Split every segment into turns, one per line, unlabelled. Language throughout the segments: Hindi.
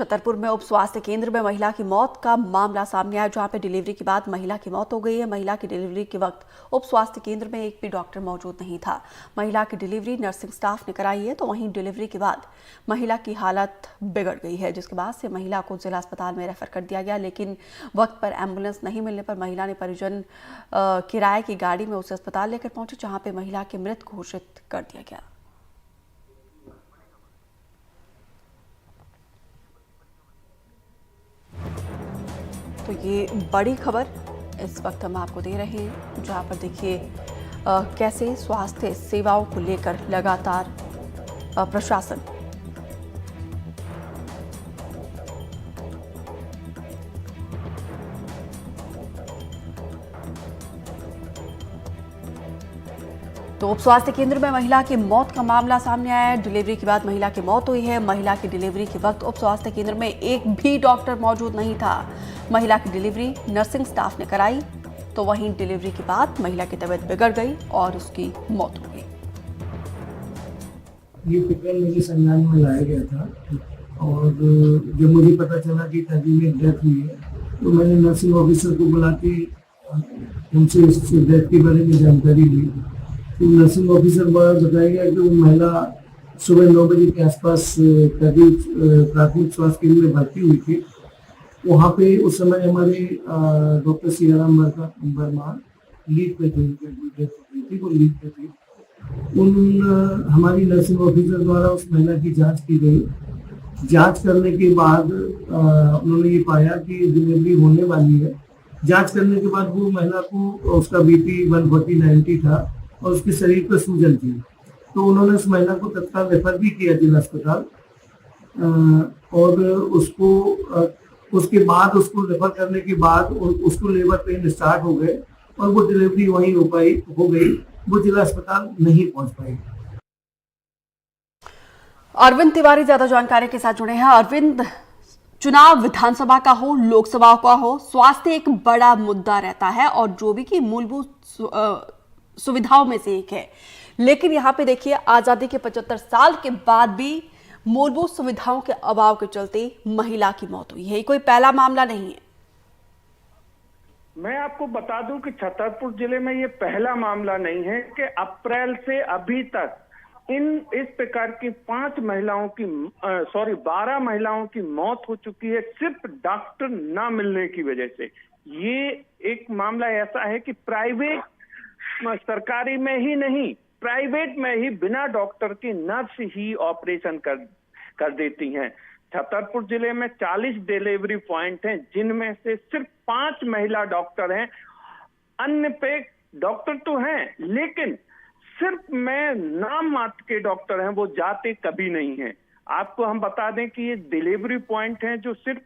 छतरपुर में उप स्वास्थ्य केंद्र में महिला की मौत का मामला सामने आया, जहां पे डिलीवरी के बाद महिला की मौत हो गई है। महिला की डिलीवरी के वक्त उप स्वास्थ्य केंद्र में एक भी डॉक्टर मौजूद नहीं था। महिला की डिलीवरी नर्सिंग स्टाफ ने कराई है, तो वहीं डिलीवरी के बाद महिला की हालत बिगड़ गई है, जिसके बाद से महिला को जिला अस्पताल में रेफर कर दिया गया। लेकिन वक्त पर एम्बुलेंस नहीं मिलने पर महिला ने परिजन किराए की गाड़ी में उसे अस्पताल लेकर पहुंचे, जहाँ पे महिला की मृत घोषित कर दिया गया। तो ये बड़ी खबर इस वक्त हम आपको दे रहे हैं, जहां पर देखिए कैसे स्वास्थ्य सेवाओं को लेकर लगातार प्रशासन तो उप स्वास्थ्य केंद्र में महिला की मौत का मामला सामने आया है। डिलीवरी के बाद महिला की मौत हुई है। महिला की डिलीवरी के वक्त उप स्वास्थ्य केंद्र में एक भी डॉक्टर मौजूद नहीं था। महिला की डिलीवरी नर्सिंग स्टाफ ने कराई, तो वहीं डिलीवरी के बाद महिला की तबीयत बिगड़ गई और उसकी मौत हो गई।
ये प्रकरण मेरे संज्ञान में लाया गया था और जब मुझे पता चला कि ताजी में डेथ हुई है, तो मैंने नर्सिंग ऑफिसर को बुला के उनसे इस डेथ के बारे में जानकारी ली। तो नर्सिंग ऑफिसर द्वारा बताया गया कि वो महिला सुबह 9 बजे के आसपास प्राथमिक स्वास्थ्य केंद्र में भर्ती हुई थी। वहाँ पे उस समय हमारे डॉक्टर सियाराम वर्मा लीड पे थे, वो लीड पे थे। हमारी नर्सिंग ऑफिसर द्वारा उस महिला की जांच की गई। जांच करने के बाद उन्होंने ये पाया कि डिलीवरी होने वाली है। जांच करने के बाद वो महिला को उसका बीपी 140/90 था और उसके शरीर पर सूजन थी, तो उन्होंने उस महिला को तत्काल रेफर भी किया जिला अस्पताल और उसके बाद उसको रेफर करने के बाद उसको लेबर पेन स्टार्ट हो गए और वो डिलीवरी वहीं हो गई। वो जिला अस्पताल नहीं पहुंच पाई।
अरविंद तिवारी ज्यादा जानकारी के साथ जुड़े हैं। अरविंद, चुनाव विधानसभा का हो, लोकसभा का हो, स्वास्थ्य एक बड़ा मुद्दा रहता है और जो भी की मूलभूत सुविधाओं में से एक है। लेकिन यहाँ पे देखिए, आजादी के 75 साल के बाद भी मूलभूत सुविधाओं के अभाव के चलते महिला की मौत हुई है। कोई पहला मामला नहीं है।
मैं आपको बता दूं कि छतरपुर जिले में ये पहला मामला नहीं है कि अप्रैल से अभी तक इस प्रकार की 12 महिलाओं की मौत हो चुकी है, सिर्फ डॉक्टर ना मिलने की वजह से। ये एक मामला ऐसा है कि प्राइवेट, सरकारी में ही नहीं, प्राइवेट में ही बिना डॉक्टर के नर्स ही ऑपरेशन कर देती हैं। छतरपुर जिले में 40 डिलीवरी पॉइंट हैं, जिनमें से सिर्फ 5 महिला डॉक्टर हैं। अन्य पे डॉक्टर तो हैं, लेकिन सिर्फ में नाम मात्र के डॉक्टर हैं, वो जाते कभी नहीं हैं। आपको हम बता दें कि ये डिलीवरी पॉइंट हैं जो सिर्फ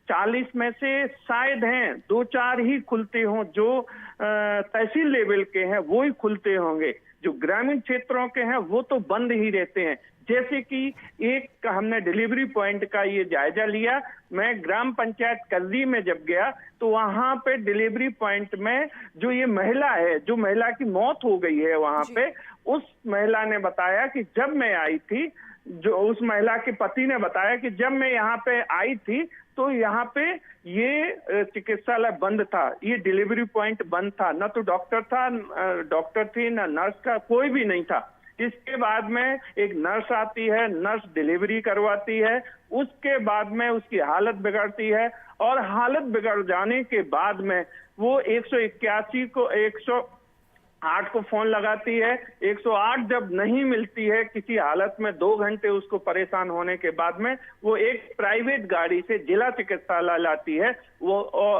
40 में से शायद हैं 2-4 ही खुलते हों, जो तहसील लेवल के हैं वो ही खुलते होंगे। जो ग्रामीण क्षेत्रों के हैं वो तो बंद ही रहते हैं। जैसे कि एक हमने डिलीवरी पॉइंट का ये जायजा लिया। मैं ग्राम पंचायत कल्ली में जब गया तो वहां पे डिलीवरी पॉइंट में जो ये महिला है, जो महिला की मौत हो गई है वहां पे, उस महिला ने बताया कि जब मैं आई थी, जो उस महिला के पति ने बताया कि जब मैं यहाँ पे आई थी तो यहाँ पे ये चिकित्सालय बंद था, ये डिलीवरी पॉइंट बंद था, न तो डॉक्टर थी, न नर्स का कोई भी नहीं था। इसके बाद में एक नर्स आती है, नर्स डिलीवरी करवाती है, उसके बाद में उसकी हालत बिगड़ती है और हालत बिगड़ जाने के बाद में वो 181 को 108 को फोन लगाती है। 108 जब नहीं मिलती है किसी हालत में, 2 घंटे उसको परेशान होने के बाद में वो एक प्राइवेट गाड़ी से जिला चिकित्सालय लाती है। वो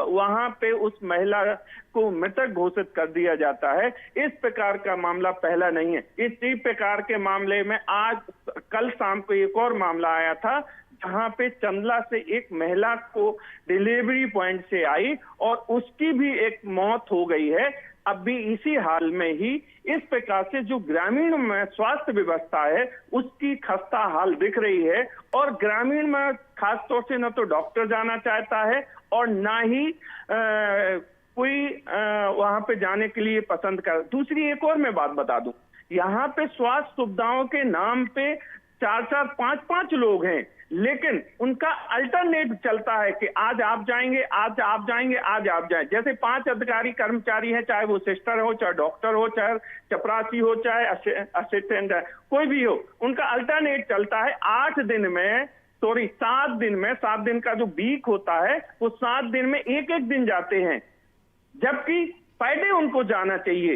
वहां पे उस महिला को मृतक घोषित कर दिया जाता है। इस प्रकार का मामला पहला नहीं है। इसी प्रकार के मामले में कल शाम को एक और मामला आया था, जहां पे चंदला से एक महिला को डिलीवरी पॉइंट से आई और उसकी भी एक मौत हो गई है। अभी इसी हाल में ही इस प्रकार से जो ग्रामीण में स्वास्थ्य व्यवस्था है उसकी खस्ता हाल दिख रही है और ग्रामीण में खासतौर से न तो डॉक्टर जाना चाहता है और ना ही कोई वहां पे जाने के लिए पसंद कर। दूसरी एक और मैं बात बता दूं, यहाँ पे स्वास्थ्य सुविधाओं के नाम पे 4-4, 5-5 लोग हैं लेकिन उनका अल्टरनेट चलता है कि आज आप जाएंगे, आज आप जाएंगे, आज आप जाएं। जैसे 5 अधिकारी कर्मचारी हैं, चाहे वो सिस्टर हो, चाहे डॉक्टर हो, चाहे चपरासी हो, चाहे असिस्टेंट है, कोई भी हो, उनका अल्टरनेट चलता है। 7 दिन का जो वीक होता है वो 7 दिन में एक दिन जाते हैं, जबकि पर डे उनको जाना चाहिए।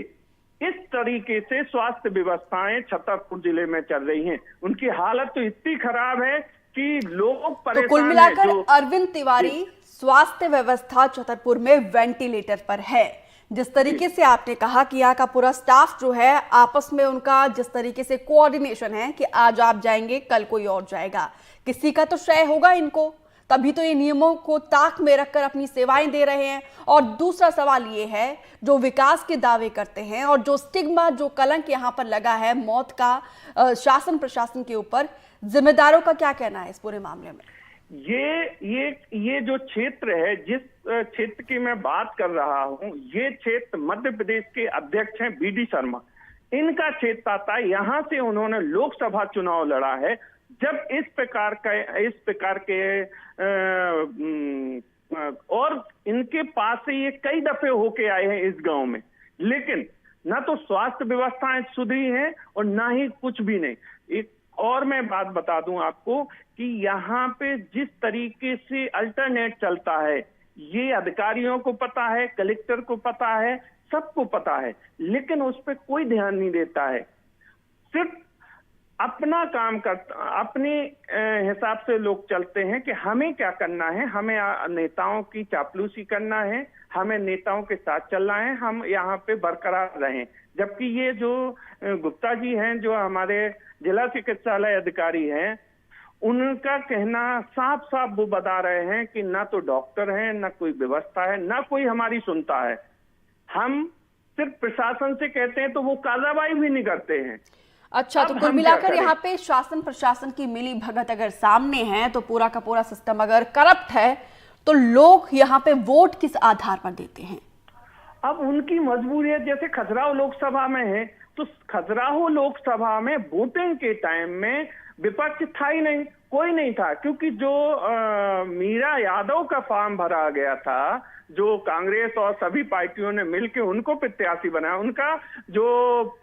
इस तरीके से स्वास्थ्य व्यवस्थाएं छतरपुर जिले में चल रही हैं। उनकी हालत तो इतनी खराब है कि लोग परेशान
तो कुल मिलाकर अरविंद तिवारी, स्वास्थ्य व्यवस्था छतरपुर में वेंटिलेटर पर है। जिस तरीके से आपने कहा कि यहाँ का पूरा स्टाफ जो है आपस में उनका जिस तरीके से कोऑर्डिनेशन है कि आज आप जाएंगे, कल कोई और जाएगा, किसी का तो श्रेय होगा इनको, तभी तो ये नियमों को ताक में रखकर अपनी सेवाएं दे रहे हैं। और दूसरा सवाल ये है, जो विकास के दावे करते हैं और जो स्टिग्मा, जो कलंक यहाँ पर लगा है मौत का शासन प्रशासन के ऊपर, जिम्मेदारों का क्या कहना है इस पूरे मामले में?
ये जो क्षेत्र है, जिस क्षेत्र की मैं बात कर रहा हूं, ये क्षेत्र मध्य प्रदेश के अध्यक्ष हैं BD शर्मा। इनका क्षेत्र आता है, यहां से उन्होंने लोकसभा चुनाव लड़ा है। जब इस प्रकार के और इनके पास से ये कई दफे होके आए हैं इस गांव में, लेकिन ना तो स्वास्थ्य व्यवस्थाएं सुधरी हैं और ना ही कुछ भी नहीं। एक और मैं बात बता दूं आपको कि यहाँ पे जिस तरीके से अल्टरनेट चलता है, ये अधिकारियों को पता है, कलेक्टर को पता है, सबको पता है, लेकिन उस पर कोई ध्यान नहीं देता है। सिर्फ अपना काम करता, अपने हिसाब से लोग चलते हैं कि हमें क्या करना है, हमें नेताओं की चापलूसी करना है, हमें नेताओं के साथ चलना है, हम यहाँ पे बरकरार रहें। जबकि ये जो गुप्ता जी हैं, जो हमारे जिला चिकित्सालय अधिकारी हैं, उनका कहना साफ साफ वो बता रहे हैं कि ना तो डॉक्टर हैं, ना कोई व्यवस्था है, ना कोई हमारी सुनता है। हम सिर्फ प्रशासन से कहते हैं तो वो कार्रवाई भी नहीं करते हैं।
अच्छा, तो कुल मिलाकर यहाँ पे शासन प्रशासन की मिली भगत अगर सामने है, तो पूरा का पूरा सिस्टम अगर करप्ट है, तो लोग यहाँ पे वोट किस आधार पर देते हैं?
अब उनकी मजबूरी है। जैसे खजुराहो लोकसभा में है, तो खजुराहो लोकसभा में वोटिंग के टाइम में विपक्ष था ही नहीं, कोई नहीं था, क्योंकि जो मीरा यादव का फॉर्म भरा गया था, जो कांग्रेस और सभी पार्टियों ने मिलकर उनको प्रत्याशी बनाया, उनका जो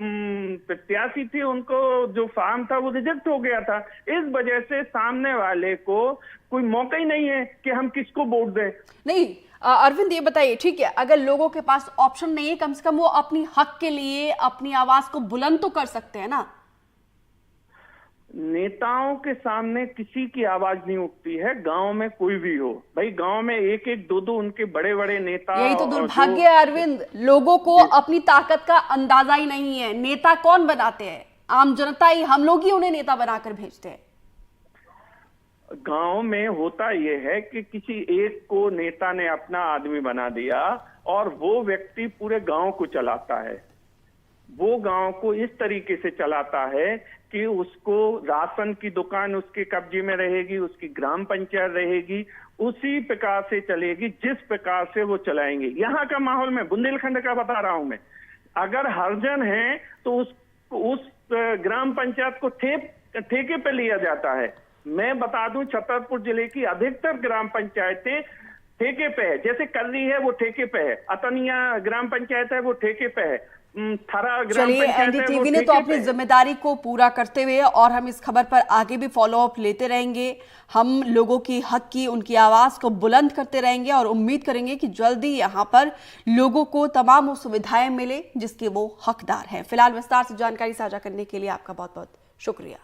प्रत्याशी थी, उनको जो फॉर्म था वो रिजेक्ट हो गया था। इस वजह से सामने वाले को कोई मौका ही नहीं है कि हम किसको वोट दें।
नहीं अरविंद, ये बताइए, ठीक है, अगर लोगों के पास ऑप्शन नहीं है, कम से कम वो अपनी हक के लिए अपनी आवाज को बुलंद तो कर सकते हैं ना।
नेताओं के सामने किसी की आवाज नहीं उठती है, गांव में कोई भी हो। भाई गांव में एक एक दो दो उनके बड़े बड़े नेता।
यही तो दुर्भाग्य है अरविंद, लोगों को अपनी ताकत का अंदाजा ही नहीं है। नेता कौन बनाते हैं? आम जनता ही, हम लोग ही उन्हें नेता बनाकर भेजते हैं।
गांव में होता यह है कि किसी एक को नेता ने अपना आदमी बना दिया और वो व्यक्ति पूरे गांव को चलाता है। वो गांव को इस तरीके से चलाता है कि उसको राशन की दुकान उसके कब्जे में रहेगी, उसकी ग्राम पंचायत रहेगी, उसी प्रकार से चलेगी जिस प्रकार से वो चलाएंगे। यहाँ का माहौल में बुंदेलखंड का बता रहा हूं मैं, अगर हरिजन है तो उस ग्राम पंचायत को ठेके पे लिया जाता है। मैं बता दूं, छतरपुर जिले की अधिकतर ग्राम पंचायतें ठेके पे है। जैसे कर्री है वो ठेके पे है, अतनिया ग्राम पंचायत है वो ठेके पे है, थरा ग्राम
चलिए,
पंचायत
एनडीटीवी ने तो अपनी जिम्मेदारी को पूरा करते हुए, और हम इस खबर पर आगे भी फॉलोअप लेते रहेंगे, हम लोगों की हक की, उनकी आवाज को बुलंद करते रहेंगे और उम्मीद करेंगे कि जल्दी यहाँ पर लोगों को तमाम वो सुविधाएं मिले जिसके वो हकदार हैं। फिलहाल विस्तार से जानकारी साझा करने के लिए आपका बहुत बहुत शुक्रिया।